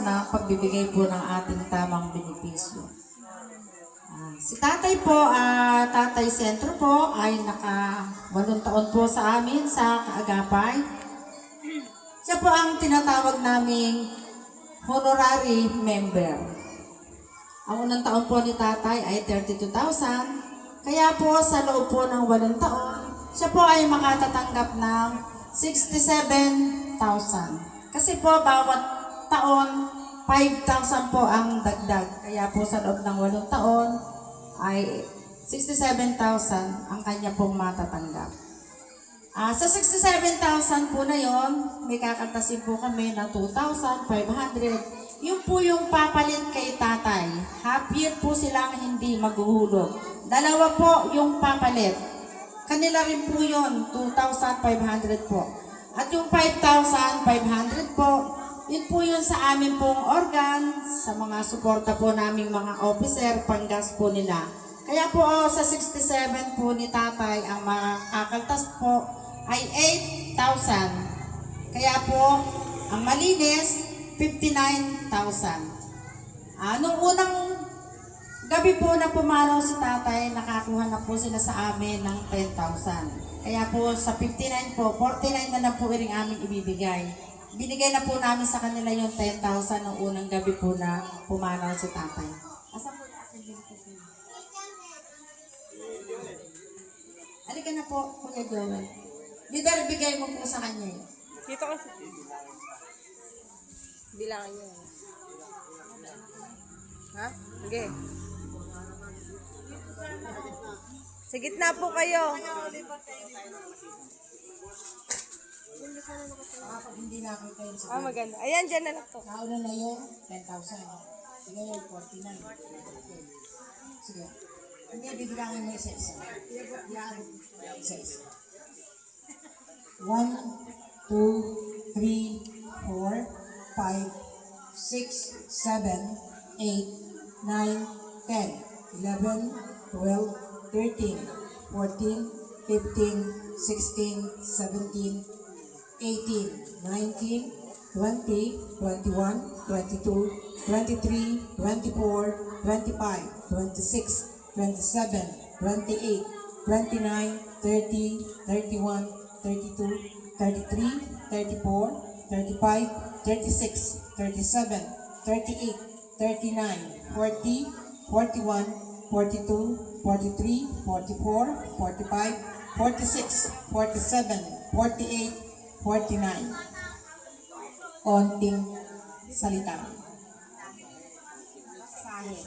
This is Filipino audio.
na pagbibigay po ng ating tamang benepisyo. Si tatay po, Tatay Sentro po ay naka 8 taon po sa amin sa Kaagapay. Siya po ang tinatawag naming honorary member. Ang unang taon po ni tatay ay 32,000. Kaya po sa loob po ng 8 taon, siya po ay makatatanggap ng 67,000. Kasi po bawat taon, 5,000 po ang dagdag. Kaya po sa loob ng 8 taon ay 67,000 ang kanya pong matatanggap. Sa 67,000 po na yon, may kakantasin po kami na 2,500. Yun po yung papalit kay tatay. Half year po silang hindi maghuhulog. 2 po yung papalit. Kanila rin po yun, 2,500 po. At yung 5,500 po, yun po yun sa amin pong organ, sa mga suporta po naming mga officer, panggas po nila. Kaya po sa 67 po ni tatay, ang makakaltas po ay 8,000. Kaya po, ang malinis, 59,000. Nung unang gabi po na pumanaw si tatay, nakakuha na po sila sa amin ng 10,000. Kaya po sa 59 po, 49 na lang po rin aming ibibigay. Binigay na po namin sa kanila yung 10,000 ng unang gabi po na pumanaw si tatay. Asa po yung halika na po, Kuya Joel. Leader, bigay mo po sa kanya. Dito kasi. Bilangin niyo. Ha? Sige. Sa gitna po kayo. Pag hindi nakita yun sa Maganda. Ayan, dyan na lang to. kauna na yung 10,000. Sige yung 49. Okay. Sige. Hindi, bibilangin mo isa-isa. Yan. Isa-isa. 1, 2, 3, 4, 5, 6, 7, 8, 9, 10, 11, 12, 13, 14, 15, 16, 17, 18, 19, 20, 21, 22, 23, 24, 25, 26, 27, 28, 29, 30, 31, 32, 33, 34, 35, 36, 37, 38, 39, 40, 41, 42, 43, 44, 45, 46, 47, 48, 49. Konting salita. Sahid.